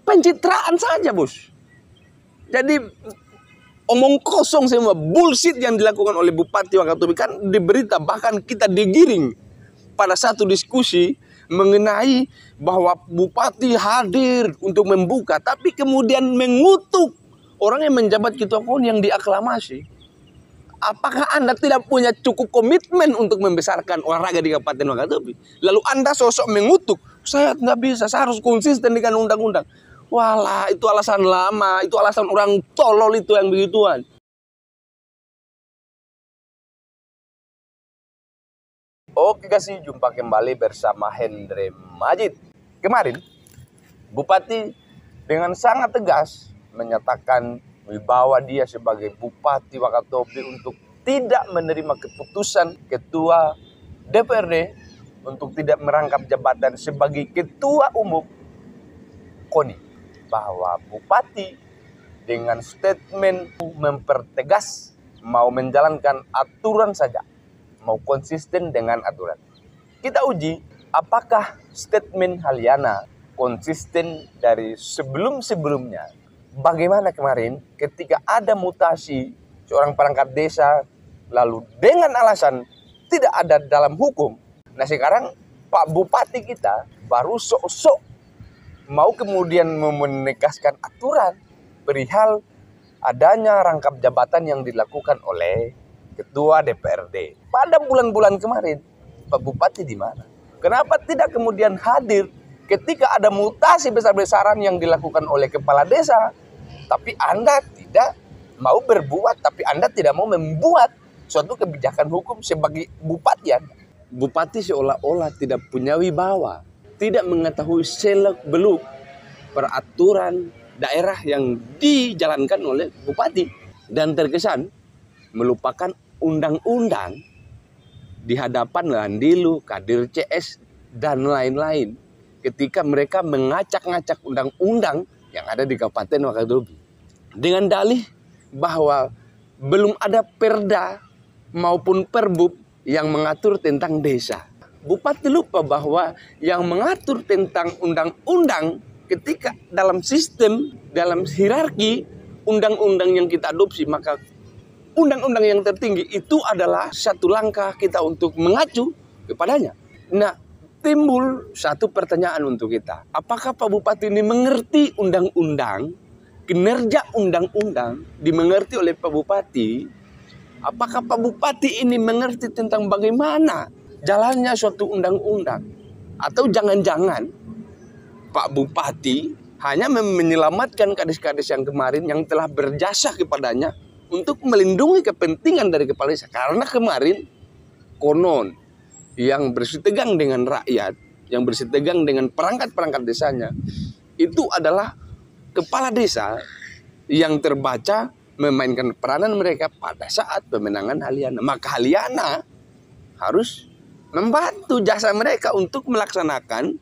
pencitraan saja, bos. Jadi omong kosong semua, bullshit yang dilakukan oleh Bupati Wakatobi. Kan di berita bahkan kita digiring pada satu diskusi mengenai bahwa Bupati hadir untuk membuka, tapi kemudian mengutuk orang yang menjabat ketua KON yang diaklamasi. Apakah Anda tidak punya cukup komitmen untuk membesarkan olahraga di Kabupaten Wakatobi? Lalu Anda sosok mengutuk, saya nggak bisa, saya harus konsisten dengan undang-undang. Walah, itu alasan lama, itu alasan orang tolol itu yang begituan. Oke kasih, jumpa kembali bersama Hendry Majid. Kemarin, Bupati dengan sangat tegas menyatakan wibawa dia sebagai Bupati Wakatobi untuk tidak menerima keputusan Ketua DPRD untuk tidak merangkap jabatan sebagai Ketua Umum KONI. Bahwa Bupati dengan statement mempertegas mau menjalankan aturan saja, mau konsisten dengan aturan. Kita uji apakah statement Haliana konsisten dari sebelum-sebelumnya. Bagaimana kemarin ketika ada mutasi seorang perangkat desa lalu dengan alasan tidak ada dalam hukum. Nah sekarang Pak Bupati kita baru sok-sok mau kemudian menegaskan aturan perihal adanya rangkap jabatan yang dilakukan oleh Ketua DPRD. Pada bulan-bulan kemarin Pak Bupati di mana? Kenapa tidak kemudian hadir ketika ada mutasi besar-besaran yang dilakukan oleh kepala desa, tapi Anda tidak mau berbuat, tapi Anda tidak mau membuat suatu kebijakan hukum sebagai bupati Anda. Bupati seolah-olah tidak punya wibawa, tidak mengetahui seluk-beluk peraturan daerah yang dijalankan oleh bupati, dan terkesan melupakan undang-undang di hadapan Landilu, Kadir CS, dan lain-lain. Ketika mereka mengacak-ngacak undang-undang yang ada di Kabupaten Wakatobi dengan dalih bahwa belum ada perda maupun perbub yang mengatur tentang desa. Bupati lupa bahwa yang mengatur tentang undang-undang ketika dalam sistem, dalam hierarki undang-undang yang kita adopsi, maka undang-undang yang tertinggi itu adalah satu langkah kita untuk mengacu kepadanya. Nah, timbul satu pertanyaan untuk kita. Apakah Pak Bupati ini mengerti undang-undang, kinerja undang-undang dimengerti oleh Pak Bupati? Apakah Pak Bupati ini mengerti tentang bagaimana jalannya suatu undang-undang? Atau jangan-jangan Pak Bupati hanya menyelamatkan kades-kades yang kemarin yang telah berjasa kepadanya untuk melindungi kepentingan dari kepala desa. Karena kemarin konon yang bersitegang dengan rakyat, yang bersitegang dengan perangkat-perangkat desanya, itu adalah kepala desa yang terbaca memainkan peranan mereka pada saat pemenangan Haliana. Maka Haliana harus membantu jasa mereka untuk melaksanakan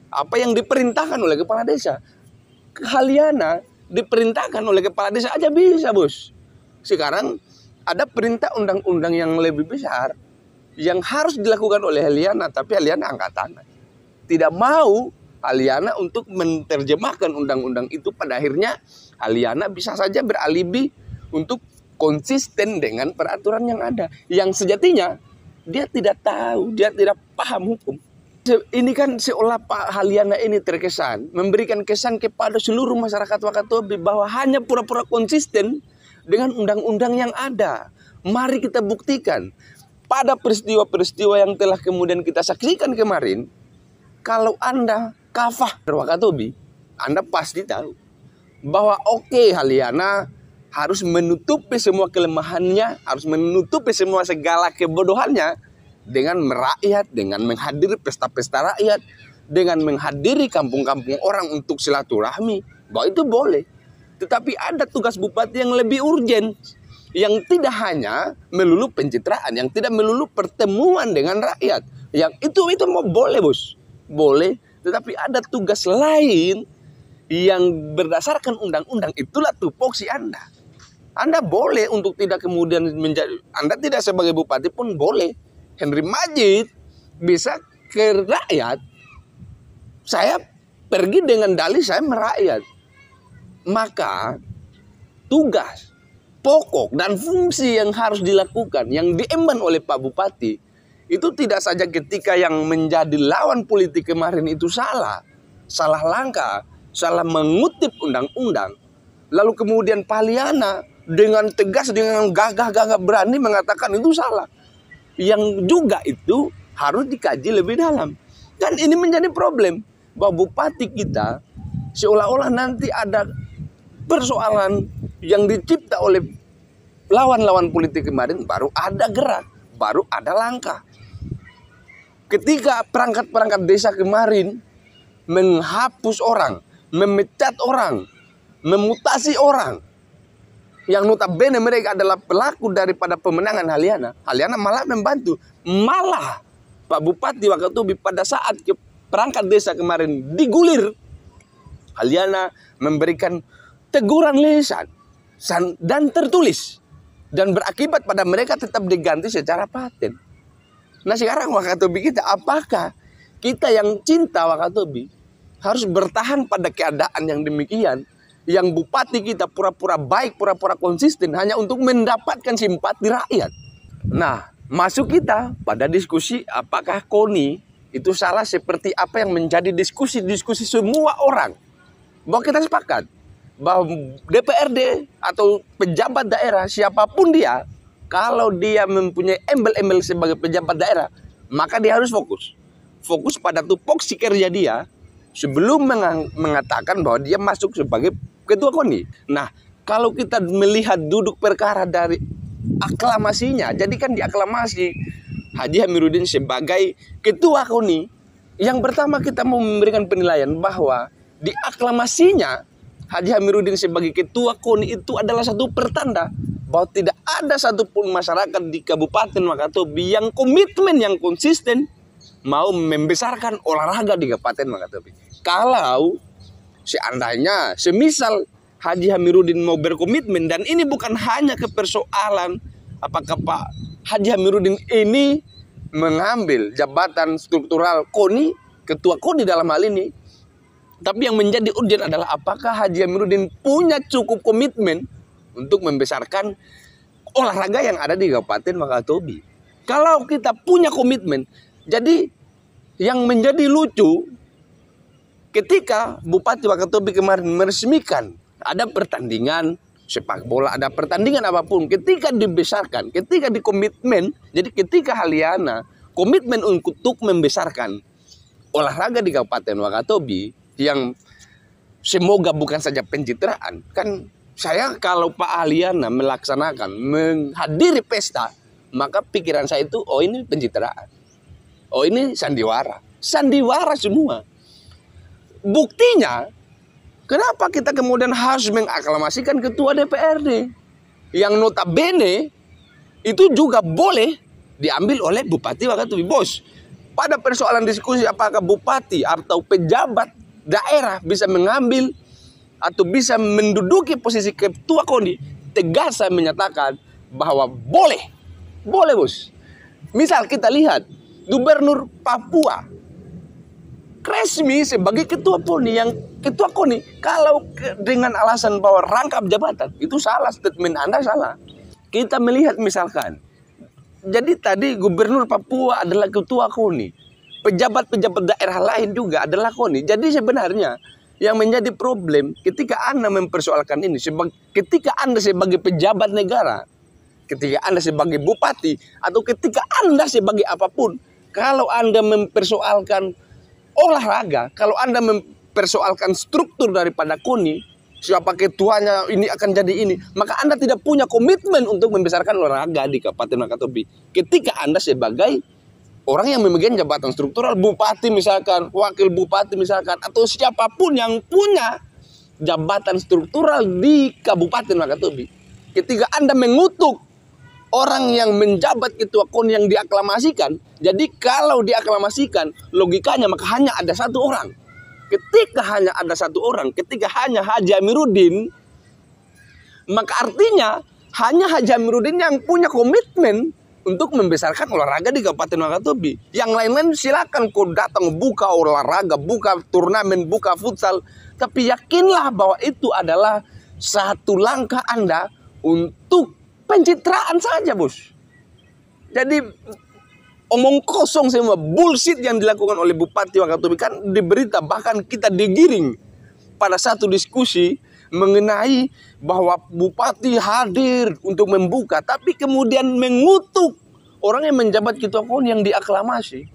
apa yang diperintahkan oleh kepala desa. Haliana diperintahkan oleh kepala desa aja bisa, bos. Sekarang ada perintah undang-undang yang lebih besar yang harus dilakukan oleh Haliana, tapi Haliana angkat tangan. Tidak mau Haliana untuk menerjemahkan undang-undang itu. Pada akhirnya Haliana bisa saja beralibi untuk konsisten dengan peraturan yang ada, yang sejatinya dia tidak tahu, dia tidak paham hukum. Ini kan seolah Pak Haliana ini terkesan memberikan kesan kepada seluruh masyarakat Wakatobi bahwa hanya pura-pura konsisten dengan undang-undang yang ada. Mari kita buktikan. Pada peristiwa-peristiwa yang telah kemudian kita saksikan kemarin, kalau Anda kafah Wakatobi, Anda pasti tahu bahwa oke, Haliana harus menutupi semua kelemahannya, harus menutupi semua segala kebodohannya dengan merakyat, dengan menghadiri pesta-pesta rakyat, dengan menghadiri kampung-kampung orang untuk silaturahmi, bahwa itu boleh. Tetapi ada tugas bupati yang lebih urgen, yang tidak hanya melulu pencitraan, yang tidak melulu pertemuan dengan rakyat. Yang itu mau boleh, bos, boleh. Tetapi ada tugas lain yang berdasarkan undang-undang. Itulah tupoksi Anda. Anda boleh untuk tidak kemudian menjadi, Anda tidak sebagai bupati pun boleh. Hendry Majid bisa ke rakyat. Saya pergi dengan dalih saya merakyat. Maka tugas pokok dan fungsi yang harus dilakukan, yang diemban oleh Pak Bupati, itu tidak saja ketika yang menjadi lawan politik kemarin itu salah langkah, salah mengutip undang-undang, lalu kemudian Pak Liana dengan tegas, dengan gagah-gagah berani mengatakan itu salah. Yang juga itu harus dikaji lebih dalam. Dan ini menjadi problem bahwa bupati kita seolah-olah nanti ada persoalan yang dicipta oleh lawan-lawan politik kemarin, baru ada gerak, baru ada langkah. Ketika perangkat-perangkat desa kemarin menghapus orang, memecat orang, memutasi orang, yang notabene mereka adalah pelaku daripada pemenangan Haliana. Haliana malah membantu. Malah Pak Bupati Wakatobi pada saat perangkat desa kemarin digulir, Haliana memberikan teguran lisan dan tertulis. Dan berakibat pada mereka tetap diganti secara paten. Nah sekarang Wakatobi kita, apakah kita yang cinta Wakatobi harus bertahan pada keadaan yang demikian? Yang bupati kita pura-pura baik, pura-pura konsisten hanya untuk mendapatkan simpati rakyat. Nah, masuk kita pada diskusi apakah KONI itu salah seperti apa yang menjadi diskusi-diskusi semua orang. Bahwa kita sepakat bahwa DPRD atau pejabat daerah siapapun dia, kalau dia mempunyai embel-embel sebagai pejabat daerah, maka dia harus fokus pada tupoksi kerja dia sebelum mengatakan bahwa dia masuk sebagai ketua KONI. Nah, kalau kita melihat duduk perkara dari aklamasinya, jadi kan diaklamasi Haji Amiruddin sebagai ketua KONI. Yang pertama kita mau memberikan penilaian bahwa di aklamasinya Haji Amiruddin sebagai ketua KONI itu adalah satu pertanda bahwa tidak ada satupun masyarakat di Kabupaten Wakatobi yang komitmen, yang konsisten mau membesarkan olahraga di Kabupaten Wakatobi. Kalau seandainya, semisal Haji Amiruddin mau berkomitmen, dan ini bukan hanya ke persoalan apakah Pak Haji Amiruddin ini mengambil jabatan struktural KONI, ketua KONI dalam hal ini, tapi yang menjadi urgent adalah apakah Haji Amiruddin punya cukup komitmen untuk membesarkan olahraga yang ada di Kabupaten Wakatobi. Kalau kita punya komitmen, jadi yang menjadi lucu ketika Bupati Wakatobi kemarin meresmikan ada pertandingan sepak bola, ada pertandingan apapun, ketika dibesarkan, ketika dikomitmen, jadi ketika Haliana komitmen untuk membesarkan olahraga di Kabupaten Wakatobi yang semoga bukan saja pencitraan, kan saya kalau Pak Haliana melaksanakan, menghadiri pesta, maka pikiran saya itu, oh ini pencitraan, oh ini sandiwara semua. Buktinya, kenapa kita kemudian harus mengaklamasikan ketua DPRD yang notabene itu juga boleh diambil oleh Bupati Wakatobi. Bos, pada persoalan diskusi apakah bupati atau pejabat daerah bisa mengambil atau bisa menduduki posisi ketua KONI, tegas saya menyatakan bahwa boleh bos. Misal kita lihat Gubernur Papua resmi sebagai ketua KONI, yang ketua KONI kalau dengan alasan bahwa rangkap jabatan, itu salah, statement Anda salah. Kita melihat misalkan, jadi tadi Gubernur Papua adalah ketua KONI, pejabat-pejabat daerah lain juga adalah KONI. Jadi sebenarnya yang menjadi problem ketika Anda mempersoalkan ini, ketika Anda sebagai pejabat negara, ketika Anda sebagai bupati, atau ketika Anda sebagai apapun, kalau Anda mempersoalkan olahraga, kalau Anda mempersoalkan struktur daripada KONI, siapa ketuanya, ini akan jadi ini, maka Anda tidak punya komitmen untuk membesarkan olahraga di Kabupaten Wakatobi. Ketika Anda sebagai orang yang memegang jabatan struktural, bupati misalkan, wakil bupati misalkan, atau siapapun yang punya jabatan struktural di Kabupaten Wakatobi, ketika Anda mengutuk orang yang menjabat ketua KONI yang diaklamasikan, jadi kalau diaklamasikan logikanya maka hanya ada satu orang. Ketika hanya ada satu orang, ketika hanya Haji Amiruddin, maka artinya hanya Haji Amiruddin yang punya komitmen untuk membesarkan olahraga di Kabupaten Wakatobi. Yang lain-lain silakan kau datang buka olahraga, buka turnamen, buka futsal. Tapi yakinlah bahwa itu adalah satu langkah Anda untuk pencitraan saja, bos. Jadi omong kosong semua, bullshit yang dilakukan oleh Bupati Wakatobi. Kan di berita bahkan kita digiring pada satu diskusi mengenai bahwa Bupati hadir untuk membuka, tapi kemudian mengutuk orang yang menjabat ketua KONI yang diaklamasi.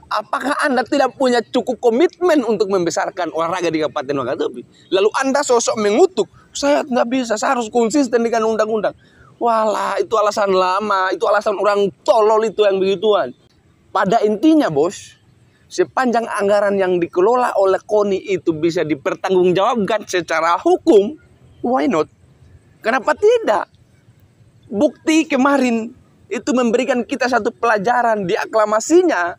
Apakah Anda tidak punya cukup komitmen untuk membesarkan olahraga di Kabupaten Wakatobi? Lalu Anda sosok mengutuk, saya nggak bisa, saya harus konsisten dengan undang-undang. Walah, itu alasan lama, itu alasan orang tolol itu yang begituan. Pada intinya, bos, sepanjang anggaran yang dikelola oleh KONI itu bisa dipertanggungjawabkan secara hukum, why not? Kenapa tidak? Bukti kemarin itu memberikan kita satu pelajaran di aklamasinya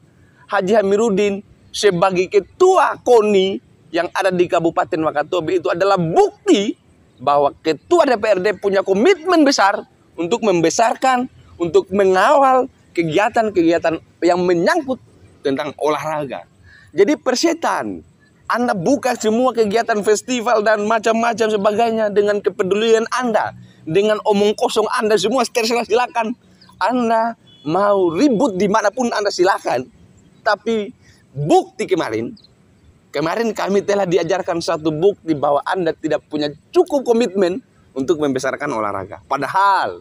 Haji Amiruddin sebagai ketua KONI yang ada di Kabupaten Wakatobi. Itu adalah bukti bahwa ketua DPRD punya komitmen besar untuk membesarkan, untuk mengawal kegiatan-kegiatan yang menyangkut tentang olahraga. Jadi persetan, Anda buka semua kegiatan festival dan macam-macam sebagainya dengan kepedulian Anda, dengan omong kosong Anda semua terserah, silakan. Anda mau ribut dimanapun Anda silakan. Tapi bukti kemarin kami telah diajarkan satu bukti bahwa Anda tidak punya cukup komitmen untuk membesarkan olahraga. Padahal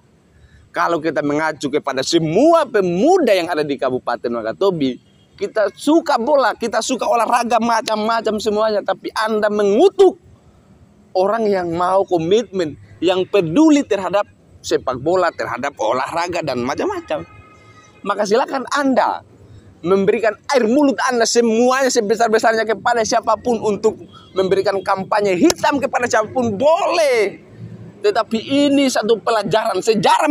kalau kita mengacu kepada semua pemuda yang ada di Kabupaten Wakatobi, kita suka bola, kita suka olahraga macam-macam semuanya. Tapi Anda mengutuk orang yang mau komitmen, yang peduli terhadap sepak bola, terhadap olahraga dan macam-macam. Maka silakan Anda memberikan air mulut Anda semuanya sebesar-besarnya kepada siapapun untuk memberikan kampanye hitam kepada siapapun, boleh. Tetapi ini satu pelajaran, sejarah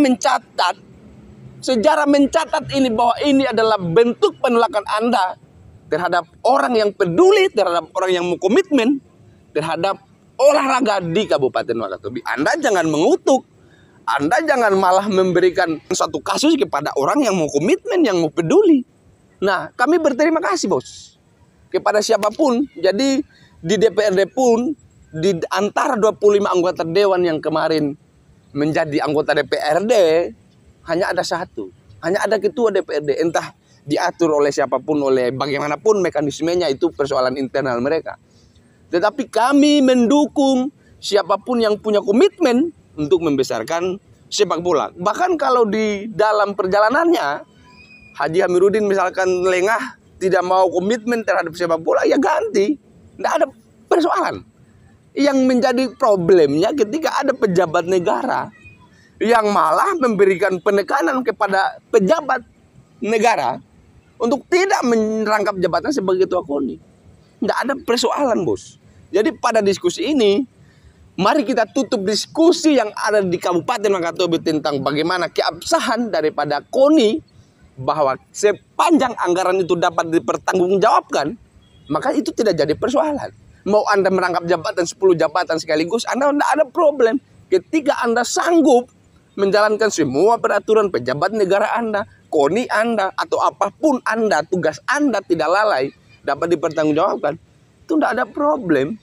mencatat ini bahwa ini adalah bentuk penolakan Anda terhadap orang yang peduli, terhadap orang yang mau komitmen terhadap olahraga di Kabupaten Wakatobi. Anda jangan mengutuk, Anda jangan malah memberikan satu kasus kepada orang yang mau komitmen, yang mau peduli. Nah, kami berterima kasih, bos, kepada siapapun. Jadi di DPRD pun, di antara 25 anggota dewan yang kemarin menjadi anggota DPRD, hanya ada satu, hanya ada ketua DPRD. Entah diatur oleh siapapun, oleh bagaimanapun mekanismenya, itu persoalan internal mereka. Tetapi kami mendukung siapapun yang punya komitmen untuk membesarkan sepak bola. Bahkan kalau di dalam perjalanannya Haji Amiruddin misalkan lengah, tidak mau komitmen terhadap sepak bola, ya ganti. Tidak ada persoalan. Yang menjadi problemnya ketika ada pejabat negara yang malah memberikan penekanan kepada pejabat negara untuk tidak merangkap jabatan sebagai ketua KONI. Tidak ada persoalan, bos. Jadi pada diskusi ini, mari kita tutup diskusi yang ada di Kabupaten Wakatobi tentang bagaimana keabsahan daripada KONI, bahwa sepanjang anggaran itu dapat dipertanggungjawabkan, maka itu tidak jadi persoalan. Mau Anda merangkap jabatan 10 jabatan sekaligus, Anda tidak ada problem. Ketika Anda sanggup menjalankan semua peraturan pejabat negara Anda, KONI Anda, atau apapun Anda, tugas Anda tidak lalai, dapat dipertanggungjawabkan, itu tidak ada problem.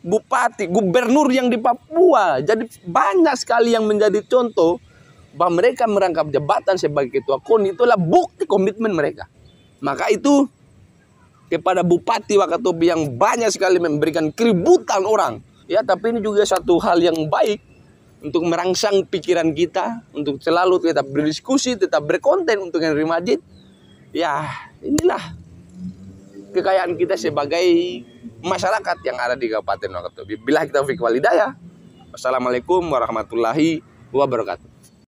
Bupati, gubernur yang di Papua, jadi banyak sekali yang menjadi contoh bahwa mereka merangkap jabatan sebagai ketua KONI, itulah bukti komitmen mereka. Maka itu kepada Bupati Wakatobi yang banyak sekali memberikan keributan orang, ya, tapi ini juga satu hal yang baik untuk merangsang pikiran kita, untuk selalu tetap berdiskusi, tetap berkonten untuk Henry Majid. Ya, inilah kekayaan kita sebagai masyarakat yang ada di Kabupaten Wakatobi. Billahi taufiq wal hidayah. Wassalamualaikum warahmatullahi wabarakatuh.